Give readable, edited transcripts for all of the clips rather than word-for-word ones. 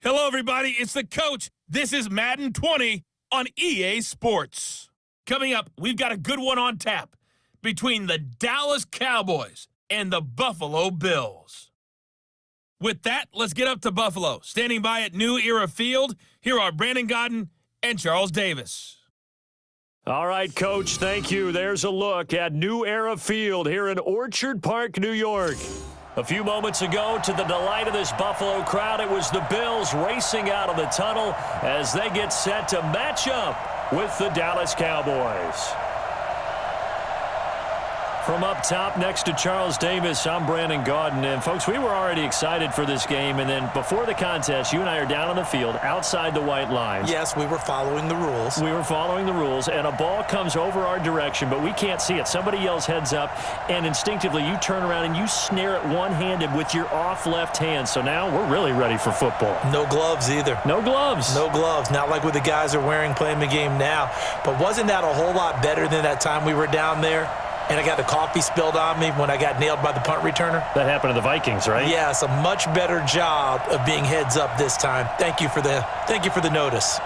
Hello, everybody. It's the coach. This is Madden 20 on EA Sports. Coming up, we've got a good one on tap between the Dallas Cowboys and the Buffalo Bills. With that, let's get up to Buffalo. Standing by at New Era Field, here are Brandon Godden and Charles Davis. All right, Coach, thank you. There's a look at New Era Field here in Orchard Park, New York. A few moments ago, to the delight of this Buffalo crowd, it was the Bills racing out of the tunnel as they get set to match up with the Dallas Cowboys. From up top next to Charles Davis, I'm Brandon Godden. And, folks, we were already excited for this game. And then before the contest, you and I are down on the field outside the white lines. Yes, we were following the rules. We were following the rules, and a ball comes over our direction, but we can't see it. Somebody yells heads up, and instinctively you turn around and you snare it one-handed with your off left hand. So now we're really ready for football. No gloves either. No gloves. No gloves. Not like what the guys are wearing playing the game now. But wasn't that a whole lot better than that time we were down there? And I got the coffee spilled on me when I got nailed by the punt returner. That happened to the Vikings, right? Yes, a much better job of being heads up this time. Thank you for the notice.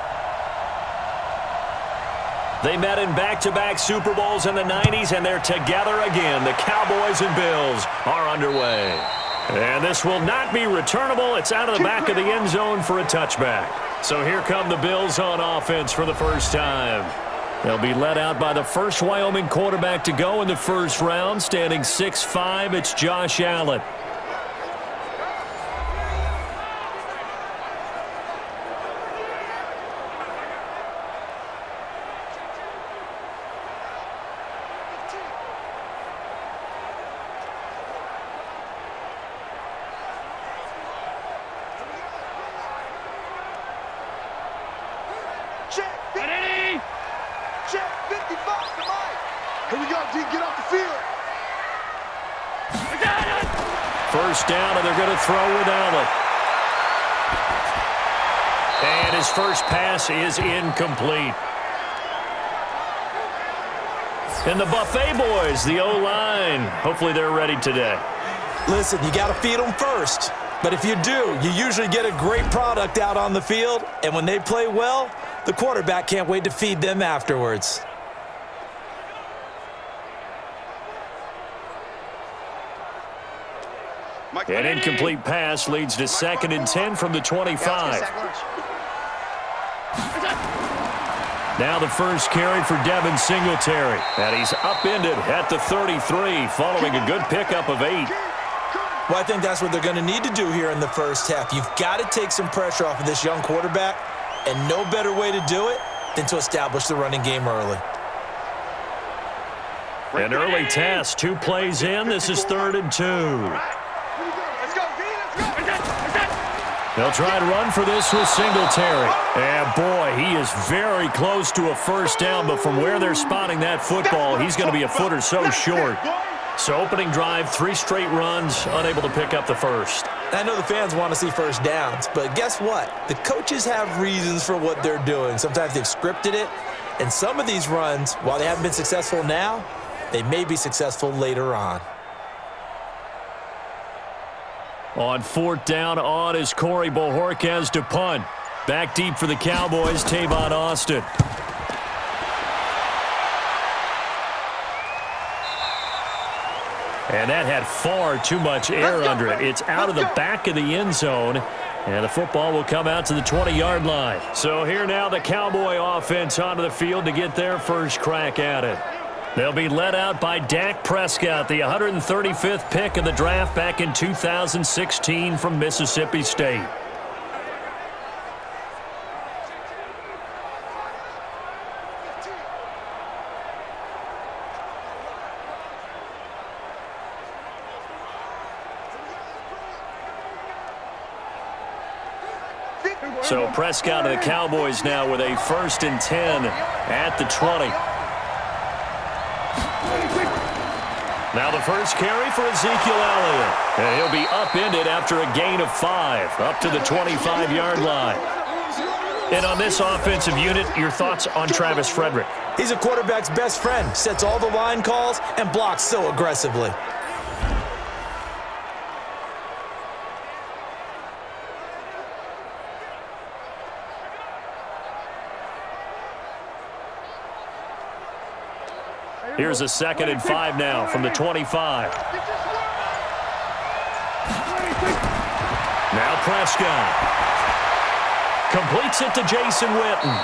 They met in back-to-back Super Bowls in the 90s, and they're together again. The Cowboys and Bills are underway. And this will not be returnable. It's out of the back of the end zone for a touchback. So here come the Bills on offense for the first time. They'll be led out by the first Wyoming quarterback to go in the first round, standing 6'5". It's Josh Allen. First down, and they're going to throw with Allen. And his first pass is incomplete. And the Buffet boys, the O-line, hopefully they're ready today. Listen, you got to feed them first. But if you do, you usually get a great product out on the field. And when they play well, the quarterback can't wait to feed them afterwards. An incomplete pass leads to 2nd and 10 from the 25. Now the first carry for Devin Singletary. And he's upended at the 33 following a good pickup of 8. Well, I think that's what they're going to need to do here in the first half. You've got to take some pressure off of this young quarterback, and no better way to do it than to establish the running game early. An early test, 2 plays in. This is 3rd and 2. They'll try to run for this with Singletary. And, boy, he is very close to a first down, but from where they're spotting that football, he's going to be a foot or so short. So opening drive, 3 straight runs, unable to pick up the first. I know the fans want to see first downs, but guess what? The coaches have reasons for what they're doing. Sometimes they've scripted it, and some of these runs, while they haven't been successful now, they may be successful later on. On 4th down, on is Corey Bojorquez to punt. Back deep for the Cowboys, Tavon Austin. And that had far too much air under it. It's out of the back of the end zone, and the football will come out to the 20-yard line. So here now the Cowboy offense onto the field to get their first crack at it. They'll be led out by Dak Prescott, the 135th pick of the draft back in 2016 from Mississippi State. So Prescott and the Cowboys now with a 1st and 10 at the 20. Now the first carry for Ezekiel Elliott. And he'll be upended after a gain of 5, up to the 25-yard line. And on this offensive unit, your thoughts on Travis Frederick? He's a quarterback's best friend, sets all the line calls, and blocks so aggressively. Here's a 2nd and 5 now from the 25. Now Prescott. Completes it to Jason Witten.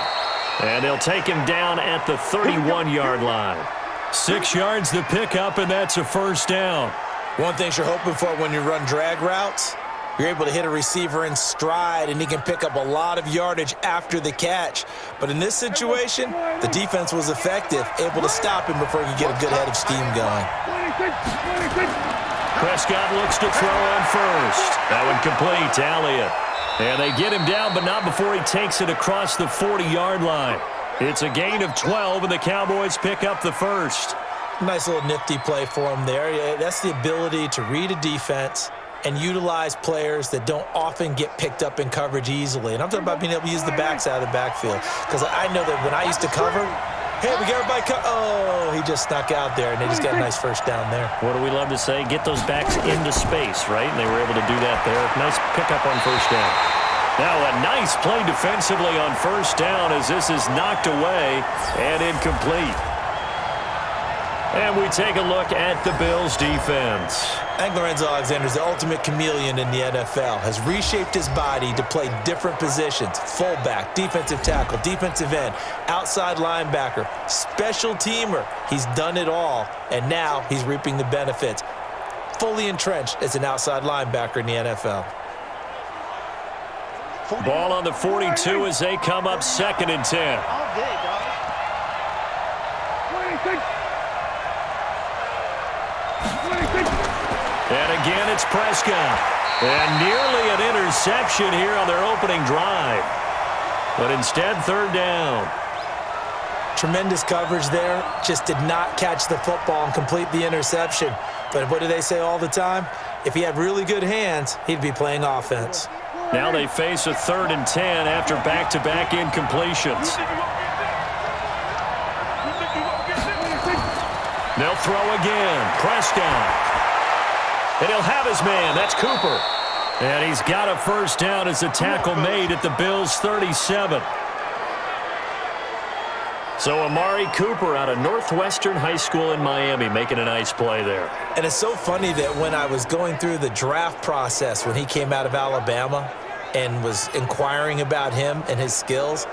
And they'll take him down at the 31-yard line. 6 yards to pick up, and that's a first down. One thing you're hoping for when you run drag routes, you're able to hit a receiver in stride, and he can pick up a lot of yardage after the catch. But in this situation, the defense was effective, able to stop him before he could get a good head of steam going. Prescott looks to throw on first. That one complete to Elliott. And they get him down, but not before he takes it across the 40-yard line. It's a gain of 12, and the Cowboys pick up the first. Nice little nifty play for him there. That's the ability to read a defense and utilize players that don't often get picked up in coverage easily. And I'm talking about being able to use the backs out of the backfield. Because I know that when I used to cover, hey, we got everybody oh, he just snuck out there, and they just got a nice first down there. What do we love to say? Get those backs into space, right? And they were able to do that there. Nice pickup on first down. Now a nice play defensively on first down as this is knocked away and incomplete. And we take a look at the Bills' defense. Lorenzo Alexander is the ultimate chameleon in the NFL, has reshaped his body to play different positions: fullback, defensive tackle, defensive end, outside linebacker, special teamer. He's done it all, and now he's reaping the benefits. Fully entrenched as an outside linebacker in the NFL. Ball on the 42 as they come up 2nd and 10. And again, it's Prescott. And nearly an interception here on their opening drive. But instead, 3rd down. Tremendous coverage there. Just did not catch the football and complete the interception. But what do they say all the time? If he had really good hands, he'd be playing offense. Now they face a 3rd and 10 after back-to-back incompletions. They'll throw again. Prescott. And he'll have his man. That's Cooper. And he's got a first down as the tackle made at the Bills' 37. So Amari Cooper out of Northwestern High School in Miami making a nice play there. And it's so funny that when I was going through the draft process when he came out of Alabama and was inquiring about him and his skills,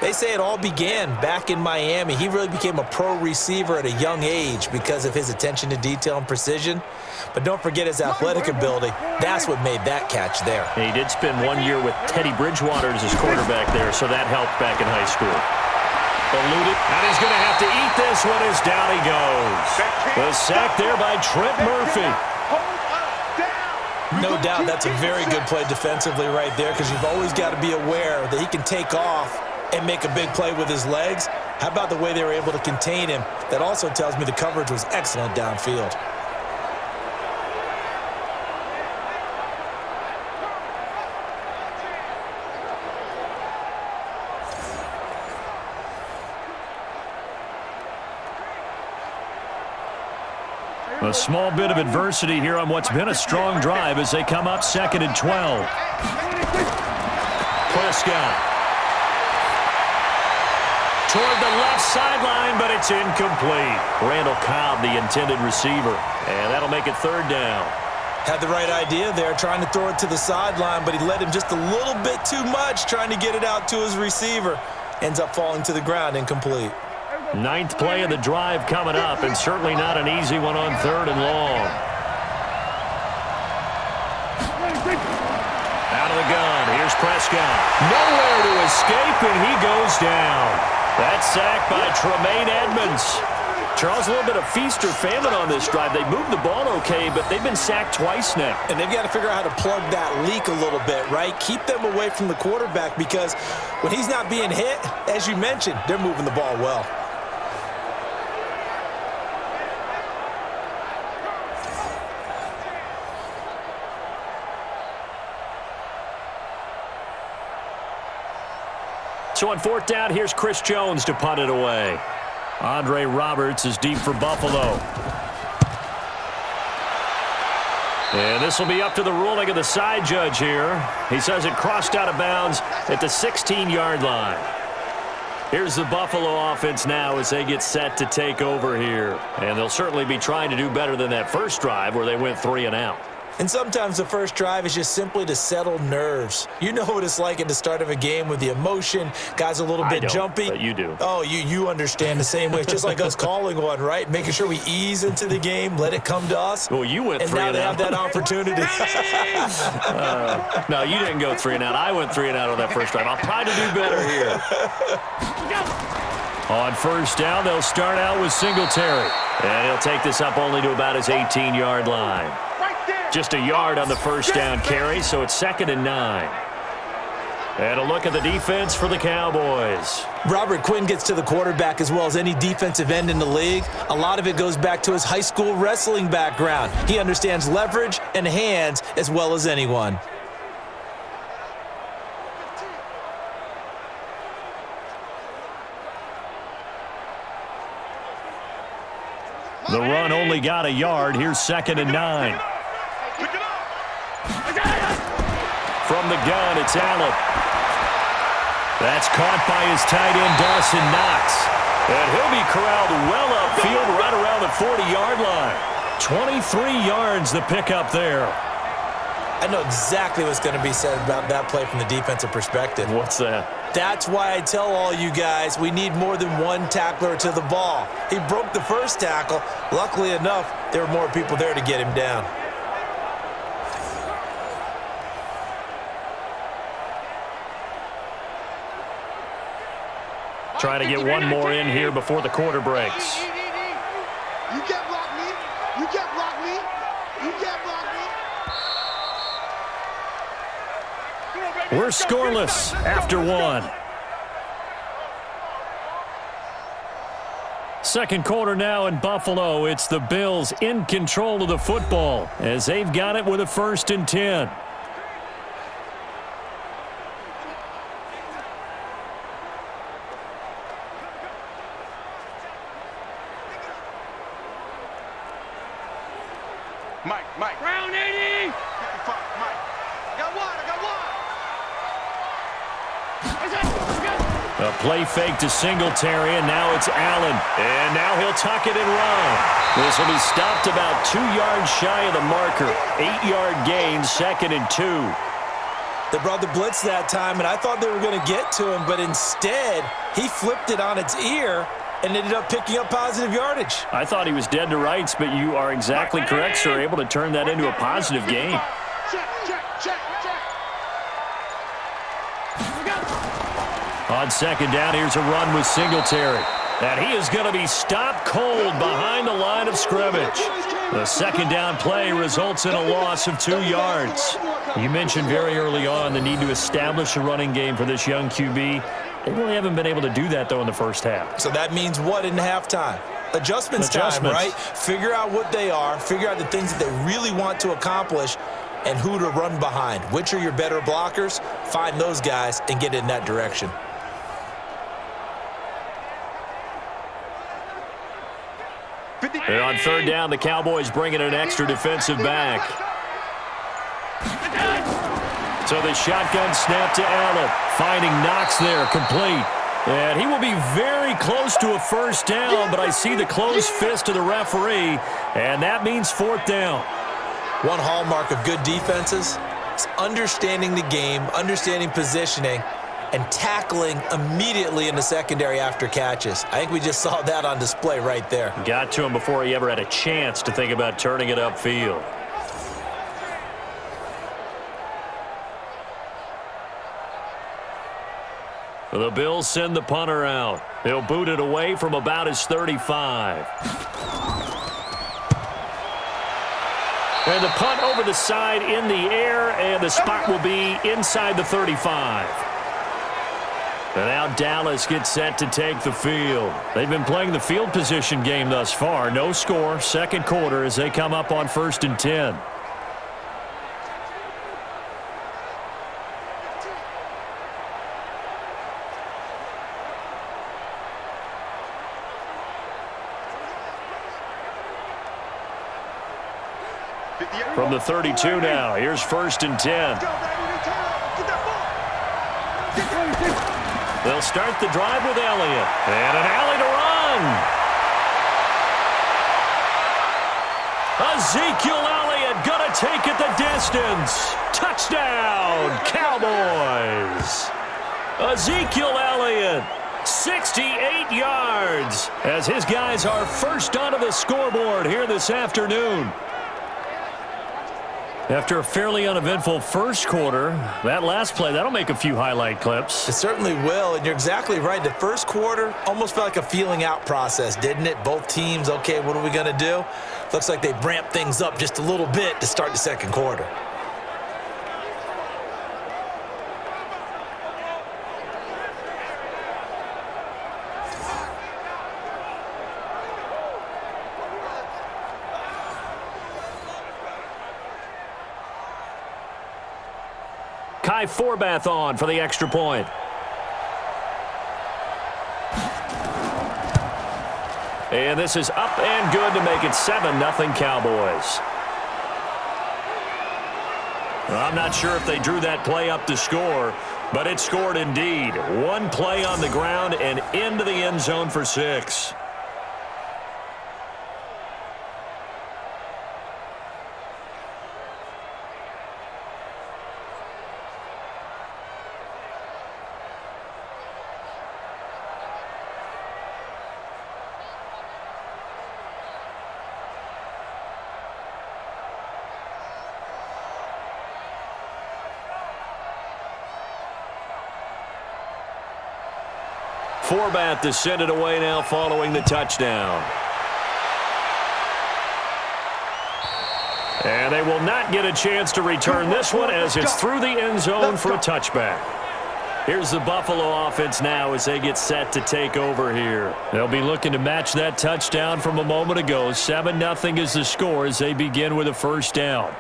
they say it all began back in Miami. He really became a pro receiver at a young age because of his attention to detail and precision. But don't forget his athletic ability. That's what made that catch there. He did spend 1 year with Teddy Bridgewater as his quarterback there, so that helped back in high school. Eluded, and he's going to have to eat this one as down he goes. The sack there by Trent Murphy. No doubt that's a very good play defensively right there, because you've always got to be aware that he can take off and make a big play with his legs. How about the way they were able to contain him? That also tells me the coverage was excellent downfield. A small bit of adversity here on what's been a strong drive as they come up 2nd and 12. Prescott. Toward the left sideline, but it's incomplete. Randall Cobb, the intended receiver. And that'll make it 3rd down. Had the right idea there, trying to throw it to the sideline, but he led him just a little bit too much, trying to get it out to his receiver. Ends up falling to the ground, incomplete. 9th play of the drive coming up, and certainly not an easy one on 3rd and long. Out of the gun, here's Prescott. Nowhere to escape, and he goes down. That sack by Tremaine Edmonds. Charles, a little bit of feast or famine on this drive. They moved the ball okay, but they've been sacked twice now. And they've got to figure out how to plug that leak a little bit, right? Keep them away from the quarterback, because when he's not being hit, as you mentioned, they're moving the ball well. So on 4th down, here's Chris Jones to punt it away. Andre Roberts is deep for Buffalo. And this will be up to the ruling of the side judge here. He says it crossed out of bounds at the 16-yard line. Here's the Buffalo offense now as they get set to take over here. And they'll certainly be trying to do better than that first drive where they went 3 and out. And sometimes the first drive is just simply to settle nerves. You know what it's like at the start of a game with the emotion. Guys a little bit jumpy. But you do. Oh, you understand the same way. It's just like us calling one, right? Making sure we ease into the game, let it come to us. Well, you went 3 and out. And now they have that opportunity. No, you didn't go 3 and out. I went 3 and out on that first drive. I'll try to do better here. On first down, they'll start out with Singletary. And he'll take this up only to about his 18-yard line. Just a yard on the first down carry, so it's 2nd and 9. And a look at the defense for the Cowboys. Robert Quinn gets to the quarterback as well as any defensive end in the league. A lot of it goes back to his high school wrestling background. He understands leverage and hands as well as anyone. The run only got a yard. Here's 2nd and 9. From the gun, it's Allen. That's caught by his tight end, Dawson Knox. And he'll be corralled well upfield right around the 40-yard line. 23 yards the pickup there. I know exactly what's going to be said about that play from the defensive perspective. What's that? That's why I tell all you guys we need more than one tackler to the ball. He broke the first tackle. Luckily enough, there were more people there to get him down. Trying to get one more in here before the quarter breaks. You can't block me. You can't block me. You can't block me. We're scoreless after 1. Second quarter now in Buffalo. It's the Bills in control of the football as they've got it with a 1st and 10. Mike. Round 80. 55, Mike. I got one. A play fake to Singletary, and now it's Allen. And now he'll tuck it and run. This will be stopped about 2 yards shy of the marker. 8-yard gain, 2nd and 2. They brought the blitz that time, and I thought they were going to get to him, but instead, he flipped it on its ear and ended up picking up positive yardage. I thought he was dead to rights, but you are exactly correct, sir. Able to turn that into a positive gain. Check. On 2nd down, here's a run with Singletary. And he is going to be stopped cold behind the line of scrimmage. The 2nd down play results in a loss of 2 yards. You mentioned very early on the need to establish a running game for this young QB. They really haven't been able to do that, though, in the first half. So that means what in halftime? Adjustments time, right? Figure out what they are, figure out the things that they really want to accomplish, and who to run behind. Which are your better blockers? Find those guys and get in that direction. And on 3rd down, the Cowboys bring in an extra defensive back. So the shotgun snap to Allen, finding Knox there, complete. And he will be very close to a 1st down, but I see the closed fist of the referee, and that means 4th down. One hallmark of good defenses is understanding the game, understanding positioning, and tackling immediately in the secondary after catches. I think we just saw that on display right there. Got to him before he ever had a chance to think about turning it upfield. The Bills send the punter out. He'll boot it away from about his 35. And the punt over the side in the air, and the spot will be inside the 35. And now Dallas gets set to take the field. They've been playing the field position game thus far. No score, 2nd quarter as they come up on 1st and 10. From the 32 now, here's 1st and 10. They'll start the drive with Elliott. And an alley to run. Ezekiel Elliott going to take it the distance. Touchdown, Cowboys. Ezekiel Elliott, 68 yards, as his guys are first onto the scoreboard here this afternoon. After a fairly uneventful first quarter, that last play, that'll make a few highlight clips. It certainly will, and you're exactly right. The first quarter almost felt like a feeling out process, didn't it? Both teams, okay, what are we going to do? Looks like they ramped things up just a little bit to start the second quarter. Kai Forbath on for the extra point. And this is up and good to make it 7-0 Cowboys. Well, I'm not sure if they drew that play up to score, but it scored indeed. One play on the ground and into the end zone for 6. Forbath to send it away now following the touchdown. And they will not get a chance to return this one as it's through the end zone for a touchback. Here's the Buffalo offense now as they get set to take over here. They'll be looking to match that touchdown from a moment ago. 7-0 is the score as they begin with a first down.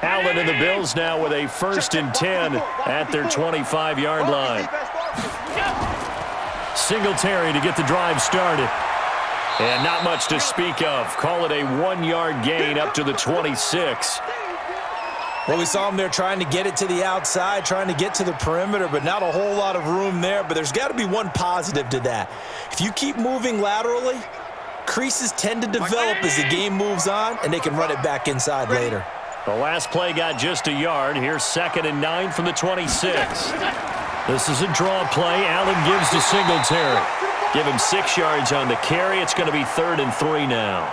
Allen and the Bills now with a 1st and 10 at their 25-yard line. Singletary to get the drive started. And not much to speak of. Call it a 1-yard gain up to the 26. Well, we saw him there trying to get it to the outside, trying to get to the perimeter, but not a whole lot of room there. But there's got to be one positive to that. If you keep moving laterally, creases tend to develop as the game moves on, and they can run it back inside later. The last play got just a yard. Here's 2nd and 9 from the 26. This is a draw play. Allen gives to Singletary. Give him 6 yards on the carry. It's going to be 3rd and 3 now.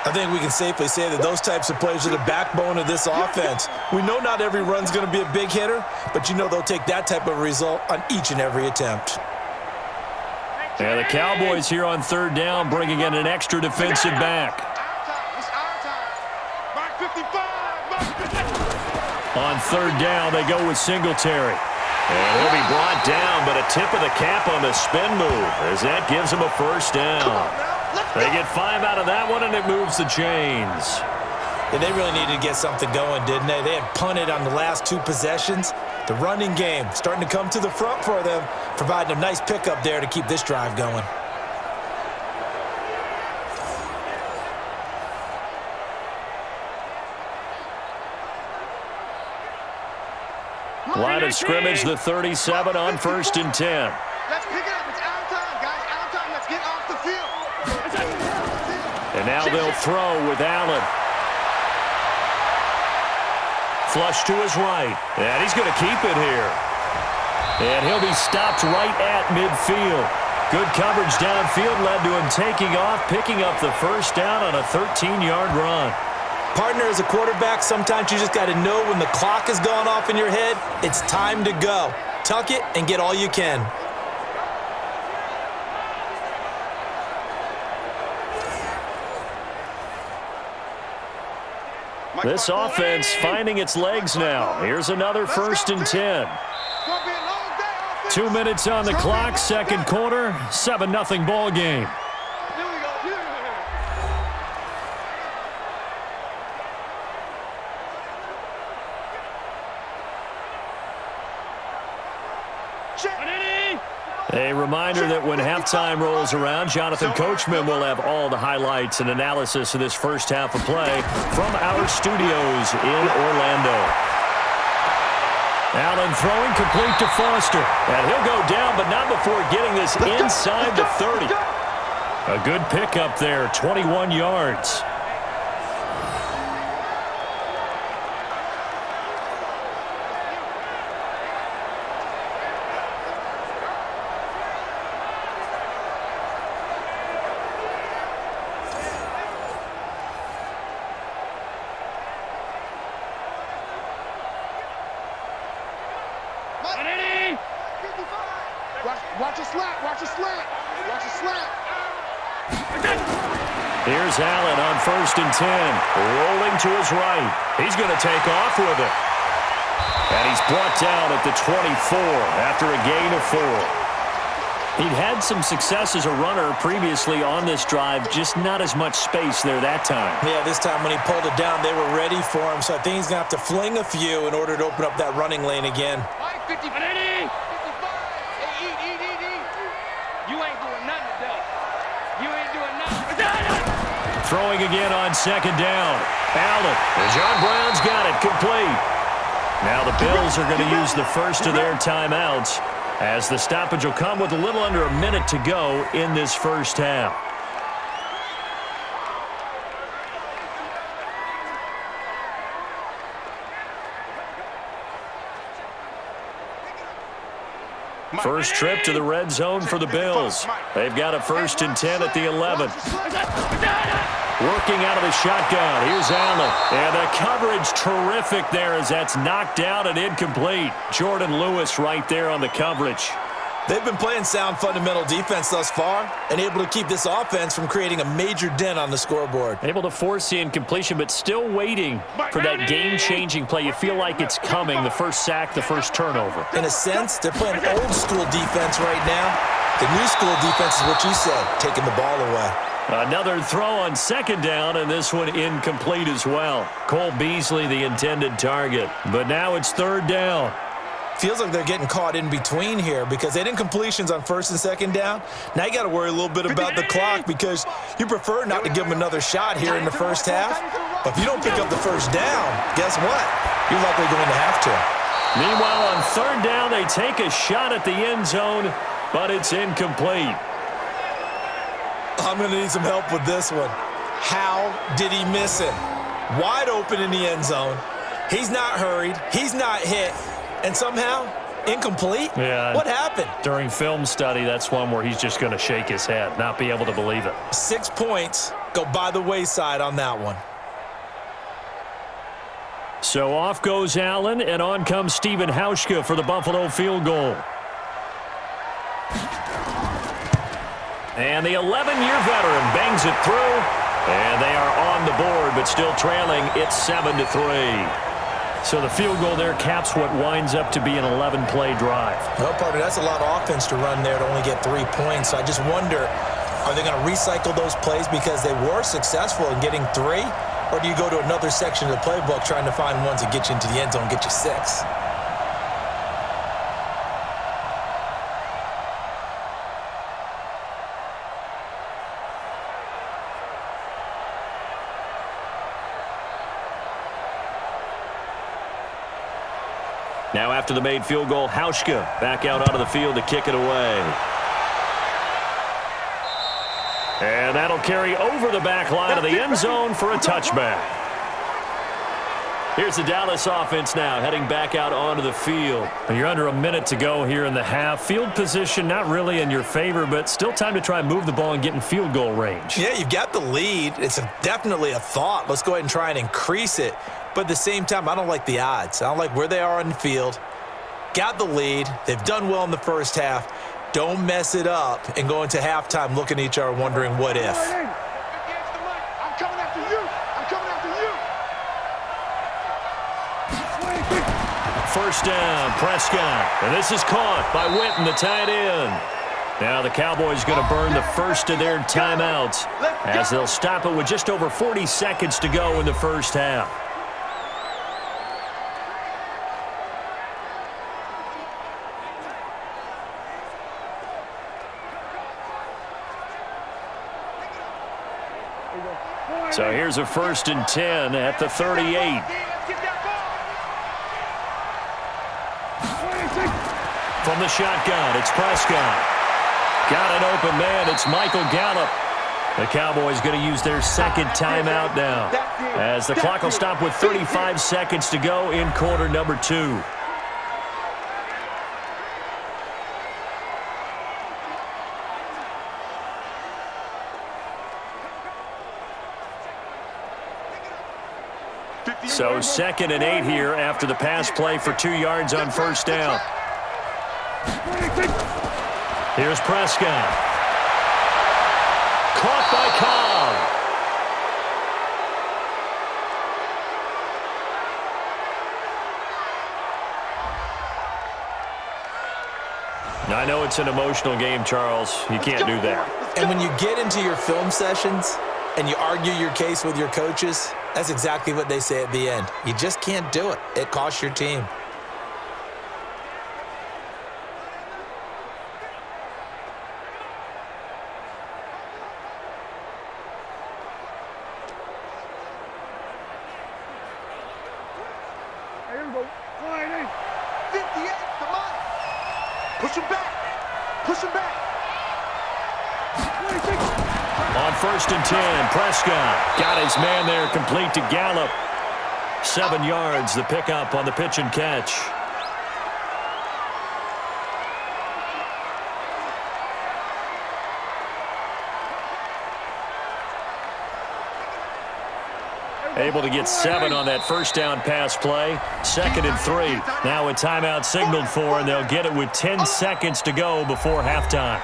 I think we can safely say that those types of plays are the backbone of this offense. We know not every run's going to be a big hitter, but you know they'll take that type of result on each and every attempt. And the Cowboys here on 3rd down bringing in an extra defensive back. On 3rd down, they go with Singletary. And he'll be brought down, but a tip of the cap on the spin move as that gives him a first down. They get 5 out of that one, and it moves the chains. Yeah, they really needed to get something going, didn't they? They had punted on the last 2 possessions. The running game starting to come to the front for them, providing a nice pickup there to keep this drive going. Line of scrimmage, the 37 on 1st and 10. Let's pick it up. It's out of time, guys. Out of time. Let's get off the field. And now they'll throw with Allen. Flush to his right. And he's going to keep it here. And he'll be stopped right at midfield. Good coverage downfield led to him taking off, picking up the first down on a 13-yard run. Partner, as a quarterback, sometimes you just got to know when the clock has gone off in your head, it's time to go. Tuck it and get all you can. This offense finding its legs now. Here's another 1st and 10. 2 minutes on the clock, 2nd quarter, 7-0 ball game. A reminder that when halftime rolls around, Jonathan Coachman will have all the highlights and analysis of this first half of play from our studios in Orlando. Allen throwing complete to Foster. And he'll go down, but not before getting this inside the 30. A good pickup there, 21 yards. Watch a slant, watch a slant, watch a slant. Here's Allen on 1st and 10. Rolling to his right. He's going to take off with it. And he's brought down at the 24 after a gain of 4. He'd had some success as a runner previously on this drive, just not as much space there that time. Yeah, this time when he pulled it down, they were ready for him, so I think he's going to have to fling a few in order to open up that running lane again. 50, 55. Hey, eat. You ain't doing nothing today. You ain't doing nothing. Throwing again on 2nd down. Allen. And John Brown's got it complete. Now the Bills are going to use the first of their timeouts, as the stoppage will come with a little under a minute to go in this first half. First trip to the red zone for the Bills. They've got a 1st and 10 at the 11. Working out of the shotgun. Here's Allen. And the coverage terrific there as that's knocked out and incomplete. Jordan Lewis right there on the coverage. They've been playing sound fundamental defense thus far and able to keep this offense from creating a major dent on the scoreboard. Able to force the incompletion, but still waiting for that game-changing play. You feel like it's coming, the first sack, the first turnover. In a sense, they're playing old-school defense right now. The new-school defense is what you said, taking the ball away. Another throw on 2nd down, and this one incomplete as well. Cole Beasley, the intended target. But now it's 3rd down. Feels like they're getting caught in between here because they didn't completions on 1st and 2nd down. Now you got to worry a little bit about the clock because you prefer not to give them another shot here in the first half. But if you don't pick up the first down, guess what? You're likely going to have to. Meanwhile, on 3rd down, they take a shot at the end zone, but it's incomplete. I'm going to need some help with this one. How did he miss it? Wide open in the end zone. He's not hurried. He's not hit. And somehow, incomplete? Yeah. What happened? During film study, that's one where he's just going to shake his head, not be able to believe it. 6 points go by the wayside on that one. So off goes Allen, and on comes Stephen Hauschka for the Buffalo field goal. And the 11-year veteran bangs it through, and they are on the board, but still trailing. It's 7-3. So the field goal there caps what winds up to be an 11-play drive. No, partner, that's a lot of offense to run there to only get 3 points. So I just wonder, are they going to recycle those plays because they were successful in getting 3? Or do you go to another section of the playbook trying to find ones that get you into the end zone and get you 6? Now after the made field goal, Hauschka back out onto the field to kick it away. And that'll carry over the back line of the end zone for a touchback. Here's the Dallas offense now heading back out onto the field. You're under a minute to go here in the half. Field position not really in your favor, but still time to try and move the ball and get in field goal range. Yeah, you've got the lead. It's definitely a thought. Let's go ahead and try and increase it. But at the same time, I don't like the odds. I don't like where they are on the field. Got the lead. They've done well in the first half. Don't mess it up and go into halftime looking at each other wondering what if. I'm coming after you. I'm coming after you. First down, Prescott. And this is caught by Witten, the tight end. Now the Cowboys going to burn the first of their timeouts as they'll stop it with just over 40 seconds to go in the first half. So here's a 1st and 10 at the 38. From the shotgun, it's Prescott. Got an open man. It's Michael Gallup. The Cowboys going to use their second timeout now, as the clock will stop with 35 seconds to go in quarter number 2. So 2nd and 8 here after the pass play for 2 yards on 1st down. Here's Prescott. Caught by Cobb. I know it's an emotional game, Charles. You can't do that. And when you get into your film sessions and you argue your case with your coaches, that's exactly what they say at the end. You just can't do it. It costs your team. Here we go. 58, come on. Push him back. Push him back. 26. On 1st and 10, Prescott got his man there, complete to Gallup. 7 yards, the pickup on the pitch and catch. Able to get 7 on that 1st down pass play. 2nd and 3. Now a timeout signaled for, and they'll get it with 10 seconds to go before halftime.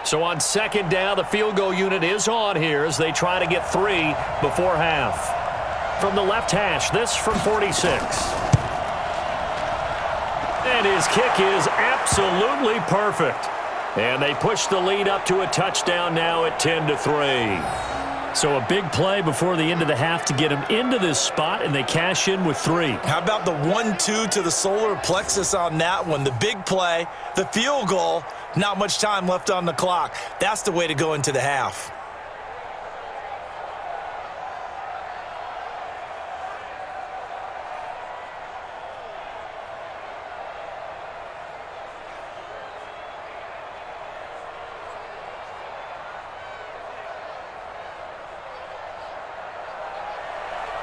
So on 2nd down, the field goal unit is on here as they try to get 3 before half. From the left hash, this from 46. And his kick is absolutely perfect. And they push the lead up to a touchdown now at 10-3. So a big play before the end of the half to get them into this spot, and they cash in with 3. How about the 1-2 to the solar plexus on that one? The big play, the field goal, not much time left on the clock. That's the way to go into the half.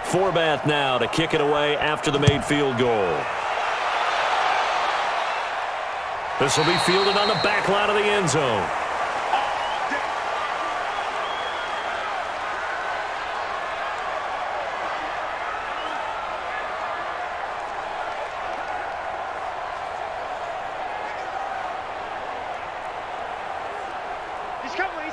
Forbath now to kick it away after the made field goal. This will be fielded on the back line of the end zone.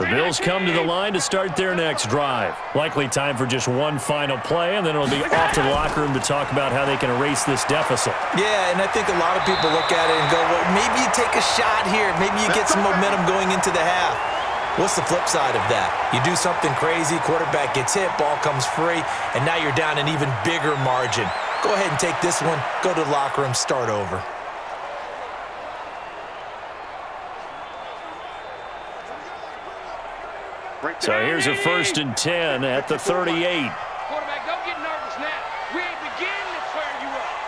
The Bills come to the line to start their next drive. Likely time for just one final play, and then it'll be off to the locker room to talk about how they can erase this deficit. Yeah, and I think a lot of people look at it and go, well, maybe you take a shot here. Maybe you get some momentum going into the half. What's the flip side of that? You do something crazy, quarterback gets hit, ball comes free, and now you're down an even bigger margin. Go ahead and take this one, go to the locker room, start over. So here's a 1st and 10 at the 38. Quarterback, don't get nervous now. We ain't beginning to fire you up.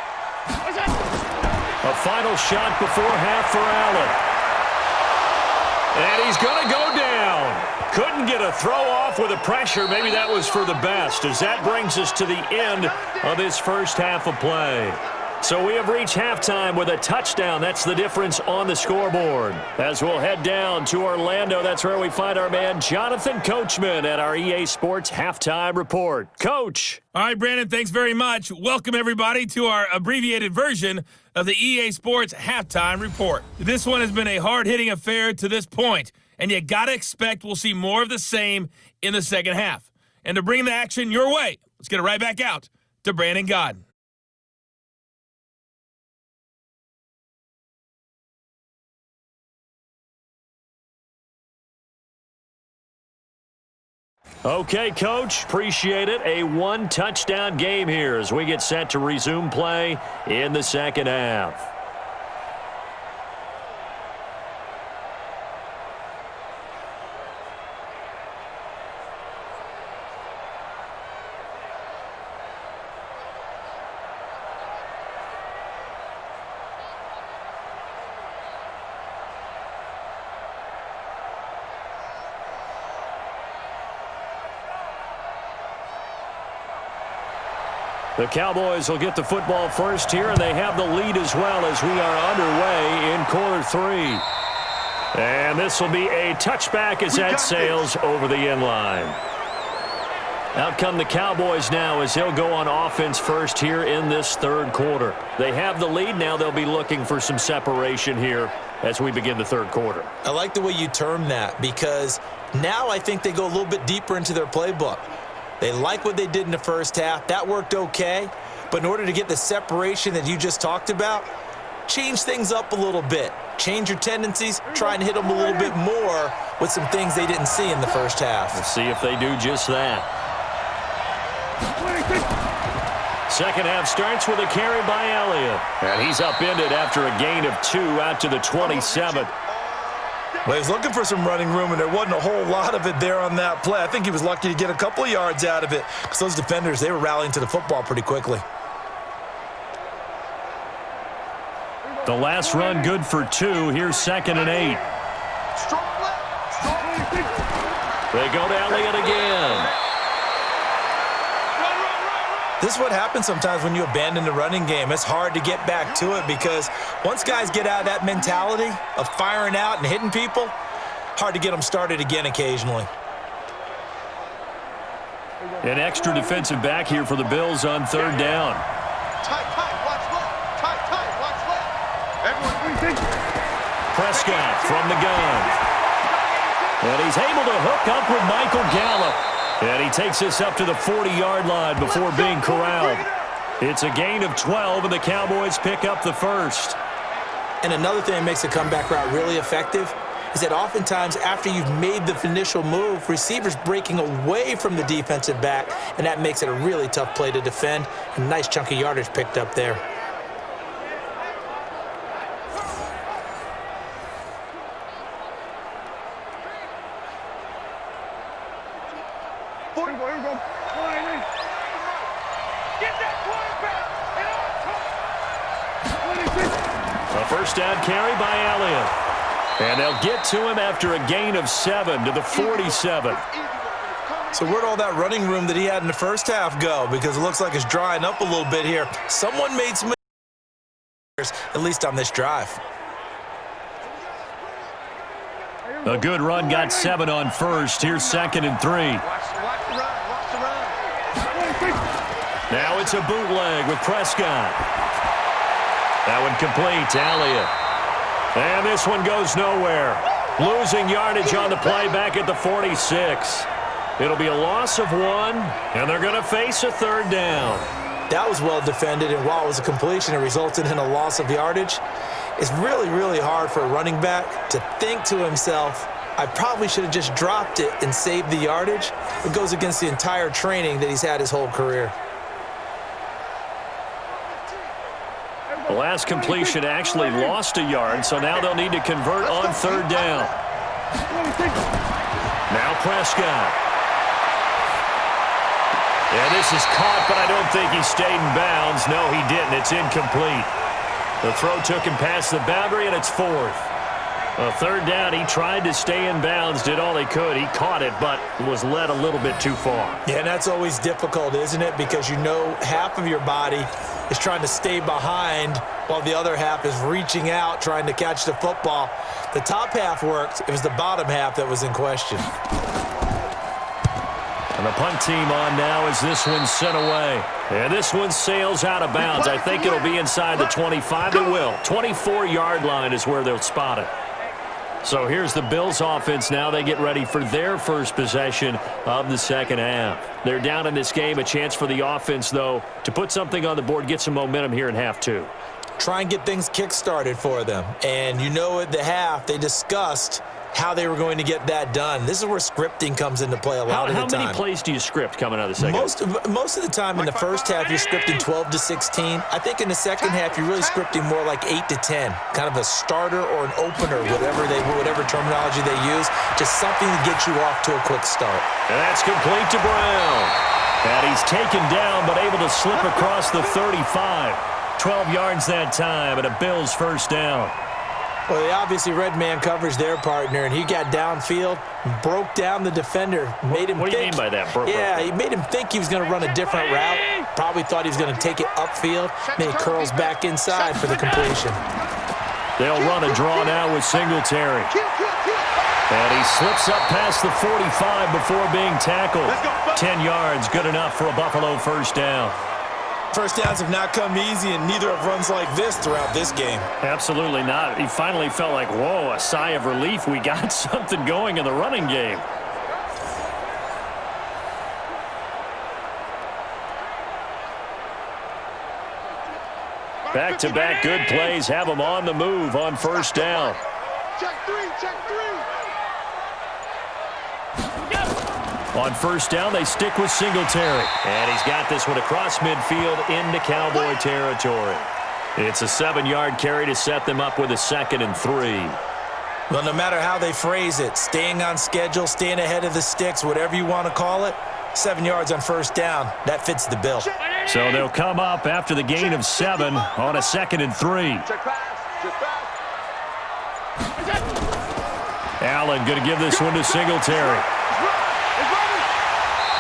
A final shot before half for Allen. And he's going to go down. Couldn't get a throw off with the pressure. Maybe that was for the best, as that brings us to the end of this first half of play. So we have reached halftime with a touchdown. That's the difference on the scoreboard. As we'll head down to Orlando, that's where we find our man Jonathan Coachman at our EA Sports Halftime Report. Coach. All right, Brandon, thanks very much. Welcome, everybody, to our abbreviated version of the EA Sports Halftime Report. This one has been a hard-hitting affair to this point, and you got to expect we'll see more of the same in the second half. And to bring the action your way, let's get it right back out to Brandon Godden. Okay, Coach, appreciate it. A one-touchdown game here as we get set to resume play in the second half. The Cowboys will get the football first here, and they have the lead as well as we are underway in quarter 3. And this will be a touchback as that sails over the end line. Out come the Cowboys now as they'll go on offense first here in this third quarter. They have the lead. Now they'll be looking for some separation here as we begin the third quarter. I like the way you term that because now I think they go a little bit deeper into their playbook. They like what they did in the first half. That worked okay. But in order to get the separation that you just talked about, change things up a little bit. Change your tendencies. Try and hit them a little bit more with some things they didn't see in the first half. We'll see if they do just that. Second half starts with a carry by Elliott. And he's upended after a gain of 2 out to the 27. Well, he was looking for some running room, and there wasn't a whole lot of it there on that play. I think he was lucky to get a couple of yards out of it because those defenders, they were rallying to the football pretty quickly. The last run good for 2. Here's 2nd and 8. They go to Elliott again. This is what happens sometimes when you abandon the running game. It's hard to get back to it because once guys get out of that mentality of firing out and hitting people, hard to get them started again occasionally. An extra defensive back here for the Bills on third down. Tight, watch left. Tight, watch left. Everyone, Prescott from the gun. And he's able to hook up with Michael Gallup. And he takes this up to the 40-yard line before being corralled. It's a gain of 12, and the Cowboys pick up the first. And another thing that makes the comeback route really effective is that oftentimes after you've made the initial move, receivers breaking away from the defensive back, and that makes it a really tough play to defend. A nice chunk of yardage picked up there. A first down carry by Elliott. And they'll get to him after a gain of 7 to the 47. So where'd all that running room that he had in the first half go? Because it looks like it's drying up a little bit here. Someone made some errors, at least on this drive. A good run got 7 on first. Here's 2nd and 3. watch the run. Now it's a bootleg with Prescott. That one complete to Elliott. And this one goes nowhere. Losing yardage on the play back at the 46. It'll be a loss of 1, and they're going to face a third down. That was well defended, and while it was a completion, it resulted in a loss of yardage. It's really, really hard for a running back to think to himself, I probably should have just dropped it and saved the yardage. It goes against the entire training that he's had his whole career. The last completion actually lost a yard, so now they'll need to convert on third down. Now Prescott. And this is caught, but I don't think he stayed in bounds. No, he didn't. It's incomplete. The throw took him past the boundary, and it's 4th. A third down, he tried to stay in bounds, did all he could. He caught it, but was led a little bit too far. Yeah, and that's always difficult, isn't it? Because you know half of your body is trying to stay behind while the other half is reaching out, trying to catch the football. The top half worked. It was the bottom half that was in question. And the punt team on now as this one's sent away. And this one sails out of bounds. I think it'll be inside the 25. It will. 24-yard line is where they'll spot it. So here's the Bills offense now. They get ready for their first possession of the second half. They're down in this game. A chance for the offense, though, to put something on the board, get some momentum here in half 2. Try and get things kick-started for them. And you know at the half, they discussed how they were going to get that done. This is where scripting comes into play a lot of the time. How many plays do you script coming out of the second? Most of the time in the first half, you're scripting 12 to 16. I think in the second half, you're really scripting more like 8 to 10, kind of a starter or an opener, whatever terminology they use, just something to get you off to a quick start. And that's complete to Brown. And he's taken down, but able to slip across the 35. 12 yards that time, and a Bills first down. Well, they obviously read man coverage their partner, and he got downfield, broke down the defender, made him think. What do you mean by that? He made him think he was going to run a different route. Probably thought he was going to take it upfield. Then he curls back inside for the completion. They'll run a draw now with Singletary. And he slips up past the 45 before being tackled. 10 yards, good enough for a Buffalo first down. First downs have not come easy, and neither have runs like this throughout this game. Absolutely not. He finally felt like, whoa, a sigh of relief. We got something going in the running game. Back-to-back good plays have him on the move on first down. Check three, check three. On first down, they stick with Singletary. And he's got this one across midfield into Cowboy territory. It's a 7-yard carry to set them up with a 2nd and 3. Well, no matter how they phrase it, staying on schedule, staying ahead of the sticks, whatever you want to call it, 7 yards on first down, that fits the bill. So they'll come up after the gain of 7 on a 2nd and 3. Check pass, check pass. Allen going to give this one to Singletary.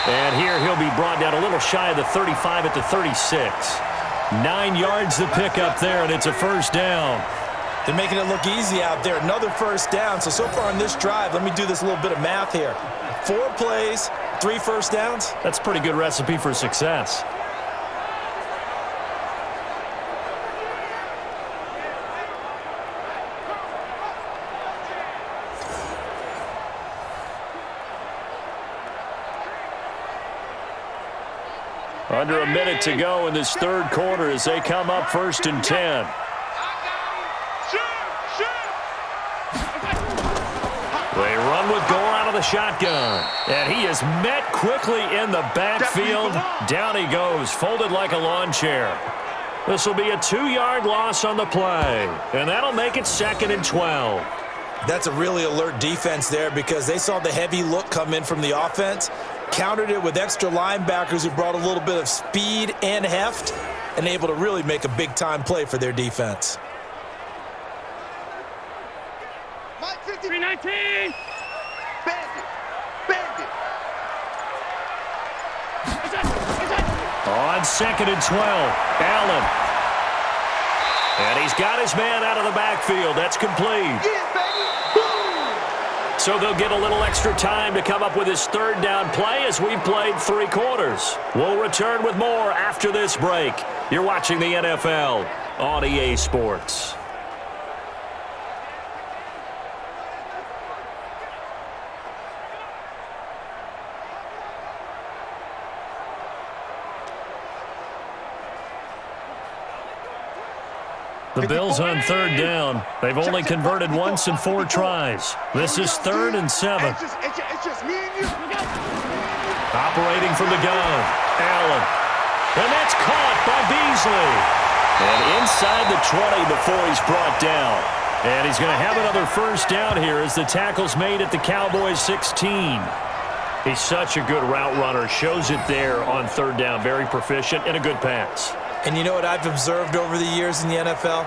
And here he'll be brought down a little shy of the 35 at the 36. 9 yards to pick up there, and it's a first down. They're making it look easy out there. Another first down. So far on this drive, let me do this little bit of math here. 4 plays, 3 first downs. That's a pretty good recipe for success. Under a minute to go in this third quarter as they come up 1st and 10. They run with Gore out of the shotgun. And he is met quickly in the backfield. Down he goes, folded like a lawn chair. This will be a 2-yard loss on the play. And that'll make it 2nd and 12. That's a really alert defense there because they saw the heavy look come in from the offense, countered it with extra linebackers who brought a little bit of speed and heft, and able to really make a big-time play for their defense. 319. Bandit, bandit. On 2nd and 12, Allen. And he's got his man out of the backfield. That's complete. Yeah, baby. So they'll get a little extra time to come up with his 3rd down play as we've played 3 quarters. We'll return with more after this break. You're watching the NFL on EA Sports. The Bills on 3rd down. They've only converted once in 4 tries. This is 3rd and 7. It's just me and you. Operating from the gun, Allen. And that's caught by Beasley. And inside the 20 before he's brought down. And he's going to have another first down here as the tackle's made at the Cowboys 16. He's such a good route runner. Shows it there on 3rd down. Very proficient and a good pass. And you know what I've observed over the years in the NFL?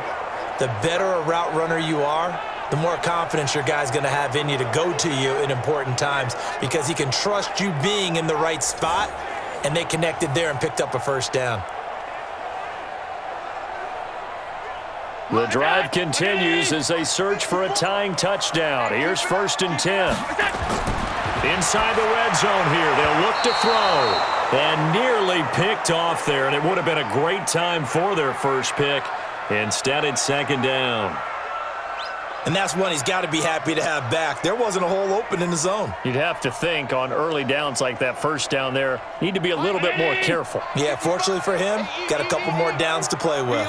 The better a route runner you are, the more confidence your guy's going to have in you to go to you in important times because he can trust you being in the right spot, and they connected there and picked up a first down. The drive continues as they search for a tying touchdown. Here's 1st and 10. Inside the red zone here, they'll look to throw. And nearly picked off there, and it would have been a great time for their first pick. Instead, it's 2nd down. And that's one he's got to be happy to have back. There wasn't a hole open in the zone. You'd have to think on early downs like that first down there, need to be a little bit more careful. Yeah, fortunately for him, got a couple more downs to play with.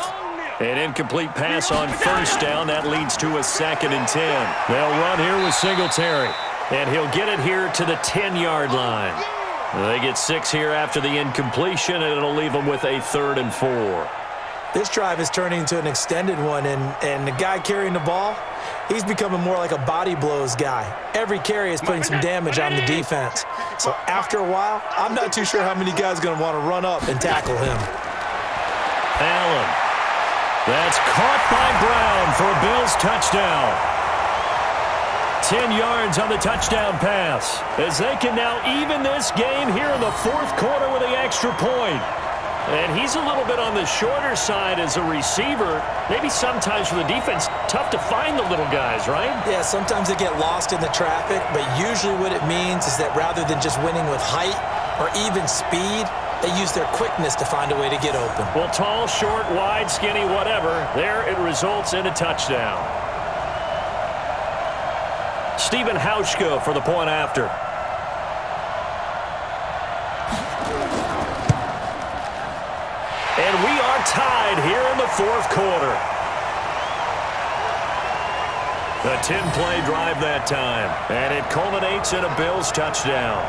An incomplete pass on first down. That leads to a 2nd and 10. They'll run here with Singletary. And he'll get it here to the 10-yard line. They get 6 here after the incompletion, and it'll leave them with a 3rd and 4. This drive is turning into an extended one, and the guy carrying the ball, he's becoming more like a body blows guy. Every carry is putting some damage on the defense. So after a while, I'm not too sure how many guys are going to want to run up and tackle him. Allen. That's caught by Brown for a Bills touchdown. 10 yards on the touchdown pass, as they can now even this game here in the 4th quarter with the extra point. And he's a little bit on the shorter side as a receiver. Maybe sometimes for the defense, tough to find the little guys, right? Yeah, sometimes they get lost in the traffic, but usually what it means is that rather than just winning with height or even speed, they use their quickness to find a way to get open. Well, tall, short, wide, skinny, whatever, there it results in a touchdown. Stephen Hauschka for the point after. And we are tied here in the 4th quarter. A 10-play drive that time, and it culminates in a Bills touchdown.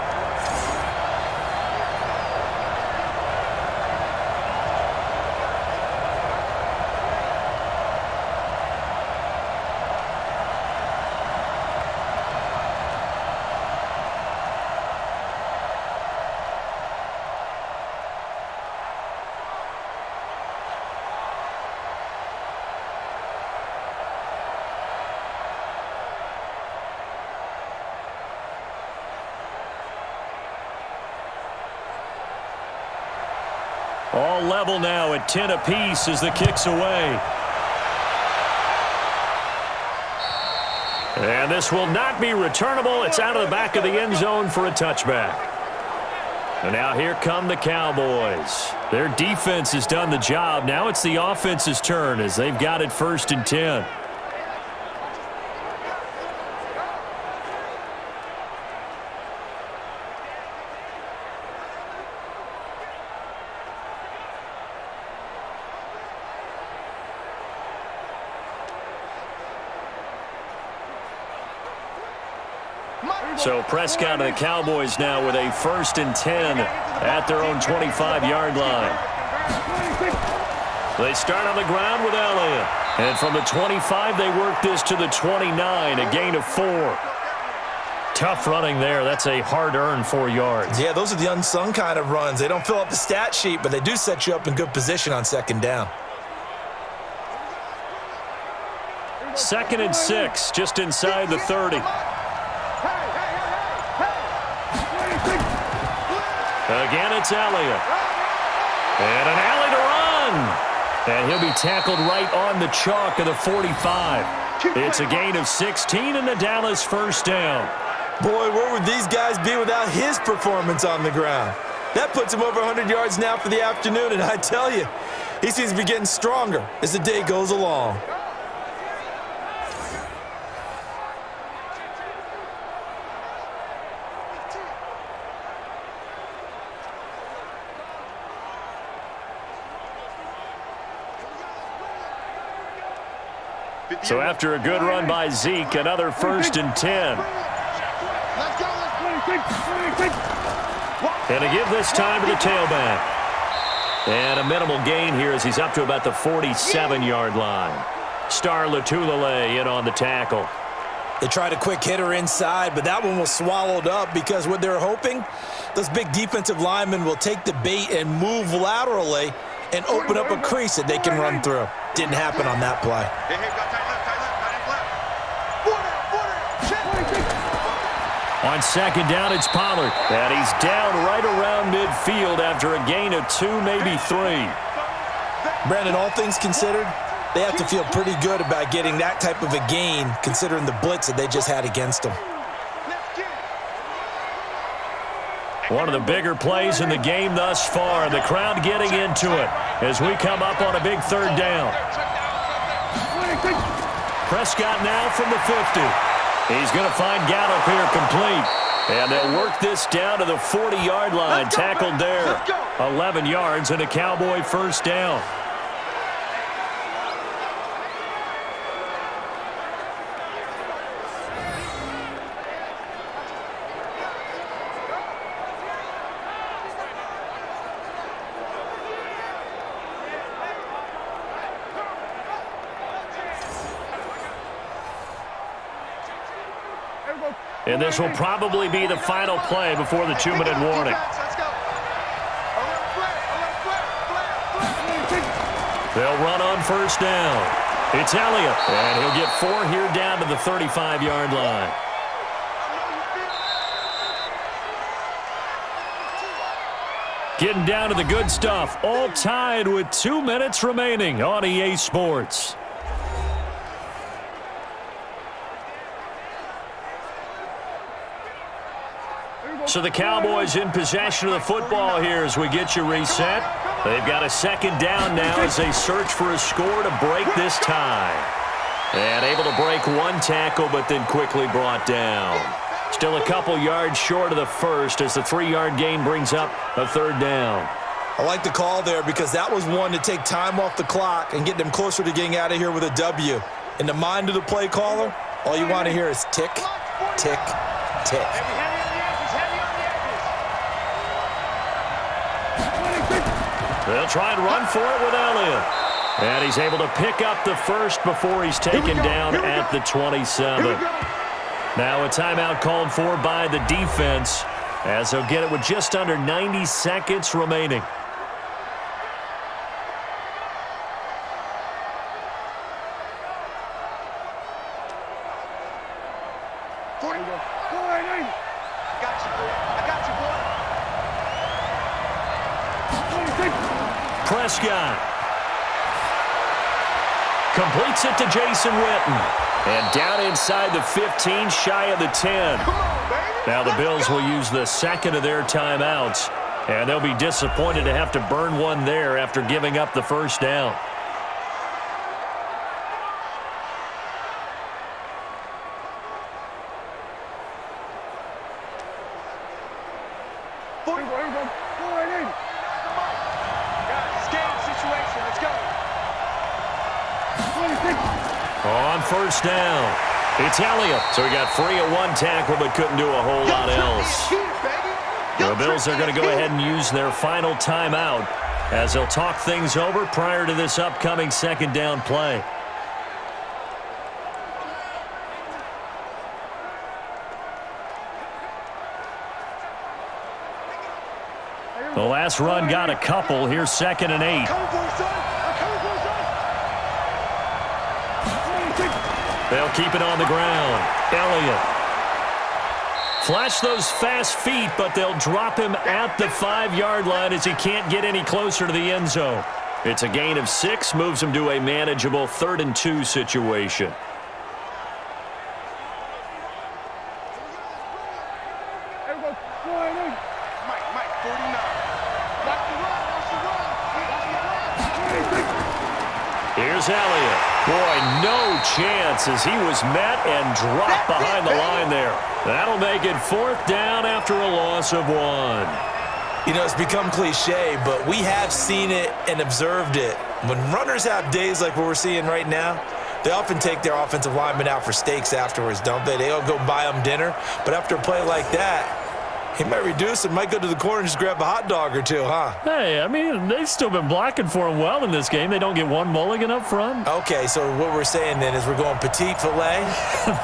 All level now at 10 apiece as the kick's away. And this will not be returnable. It's out of the back of the end zone for a touchback. And now here come the Cowboys. Their defense has done the job. Now it's the offense's turn as they've got it 1st and 10. So Prescott and the Cowboys now with a 1st and 10 at their own 25-yard line. They start on the ground with Elliott. And from the 25, they work this to the 29, a gain of 4. Tough running there. That's a hard-earned 4 yards. Yeah, those are the unsung kind of runs. They don't fill up the stat sheet, but they do set you up in good position on 2nd down. 2nd and 6, just inside the 30. Again, it's Elliott. And an alley to run. And he'll be tackled right on the chalk of the 45. It's a gain of 16 and the Dallas 1st down. Boy, where would these guys be without his performance on the ground? That puts him over 100 yards now for the afternoon, and I tell you, he seems to be getting stronger as the day goes along. So after a good run by Zeke, another 1st and 10. And a give this time to the tailback. And a minimal gain here as he's up to about the 47-yard line. Star Latulele in on the tackle. They tried a quick hitter inside, but that one was swallowed up because what they're hoping, those big defensive linemen will take the bait and move laterally and open up a crease that they can run through. Didn't happen on that play. On 2nd down, it's Pollard. And he's down right around midfield after a gain of 2, maybe 3. Brandon, all things considered, they have to feel pretty good about getting that type of a gain considering the blitz that they just had against them. One of the bigger plays in the game thus far, and the crowd getting into it as we come up on a big 3rd down. Prescott now from the 50. He's going to find Gallup here complete. And they'll work this down to the 40-yard line. Tackled there. 11 yards and a Cowboy 1st down. And this will probably be the final play before the 2-minute warning. Let's go. A little flare. They'll run on first down. It's Elliott, and he'll get 4 here down to the 35-yard line. Getting down to the good stuff, all tied with 2 minutes remaining on EA Sports. So the Cowboys in possession of the football here as we get you reset. They've got a second down now as they search for a score to break this tie. And able to break one tackle, but then quickly brought down. Still a couple yards short of the first as the 3-yard gain brings up a third down. I like the call there because that was one to take time off the clock and get them closer to getting out of here with a W. In the mind of the play caller, all you want to hear is tick, tick, tick. They'll try and run for it with Elliott. And he's able to pick up the first before he's taken down at the 27. Now a timeout called for by the defense as they'll get it with just under 90 seconds remaining. Prescott completes it to Jason Witten. And down inside the 15, shy of the 10. Now the Bills will use the second of their timeouts. And they'll be disappointed to have to burn one there after giving up the first down. On first down, it's Elliott. So he got free of one tackle but couldn't do a whole lot else. The Bills are going to go ahead and use their final timeout as they'll talk things over prior to this upcoming second down play. The last run got a couple. Here's 2nd and 8. They'll keep it on the ground. Elliott. Flash those fast feet, but they'll drop him at the 5-yard line as he can't get any closer to the end zone. It's a gain of 6, moves him to a manageable 3rd and 2 situation. Here's Elliott. Boy, no chance as he was met and dropped behind the line there. That'll make it 4th down after a loss of 1. You know, it's become cliche, but we have seen it and observed it. When runners have days like what we're seeing right now, they often take their offensive linemen out for steaks afterwards, don't they? They'll go buy them dinner. But after a play like that, he might reduce and might go to the corner and just grab a hot dog or two, huh? Hey, I mean, they've still been blocking for him well in this game. They don't get one mulligan up front. Okay, so what we're saying then is we're going petite filet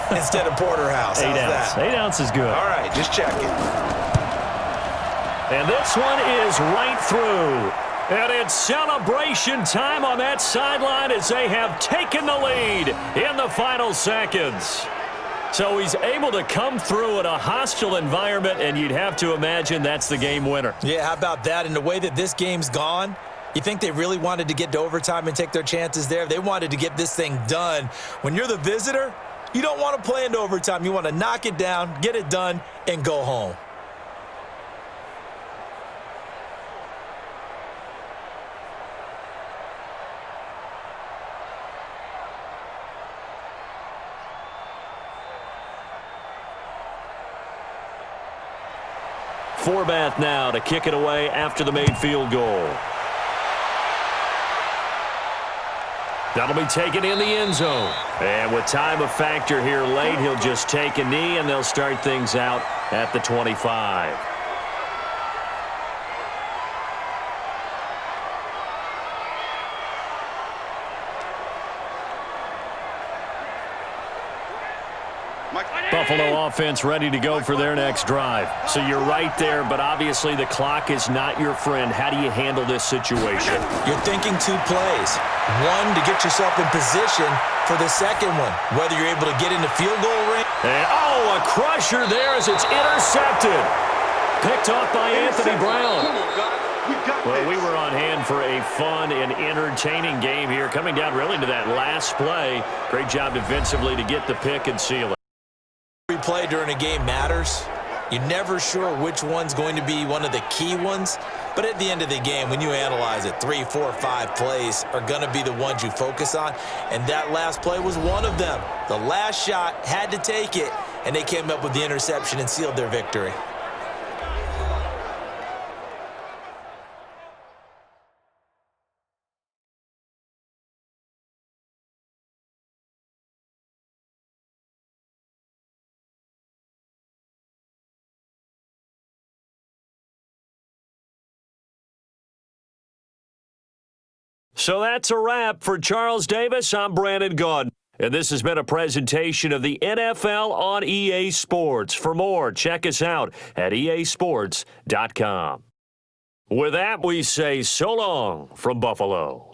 instead of porterhouse. How's 8 ounce. that? 8 ounce is good. All right, just checking. And this one is right through. And it's celebration time on that sideline as they have taken the lead in the final seconds. So he's able to come through in a hostile environment, and you'd have to imagine that's the game winner. Yeah, how about that? And the way that this game's gone, you think they really wanted to get to overtime and take their chances there? They wanted to get this thing done. When you're the visitor, you don't want to play into overtime. You want to knock it down, get it done, and go home. Forbath now to kick it away after the made field goal. That'll be taken in the end zone. And with time a factor here late, he'll just take a knee, and they'll start things out at the 25. Buffalo offense ready to go for their next drive. So you're right there, but obviously the clock is not your friend. How do you handle this situation? You're thinking 2 plays. One, to get yourself in position for the second one, whether you're able to get into field goal range. And, a crusher there as it's intercepted. Picked off by Anthony Brown. Well, we were on hand for a fun and entertaining game here, coming down really to that last play. Great job defensively to get the pick and seal it. Every play during a game matters. You're never sure which one's going to be one of the key ones. But at the end of the game, when you analyze it, 3, 4, 5 plays are going to be the ones you focus on. And that last play was one of them. The last shot had to take it, and they came up with the interception and sealed their victory. So that's a wrap. For Charles Davis, I'm Brandon Gaudin. And this has been a presentation of the NFL on EA Sports. For more, check us out at easports.com. With that, we say so long from Buffalo.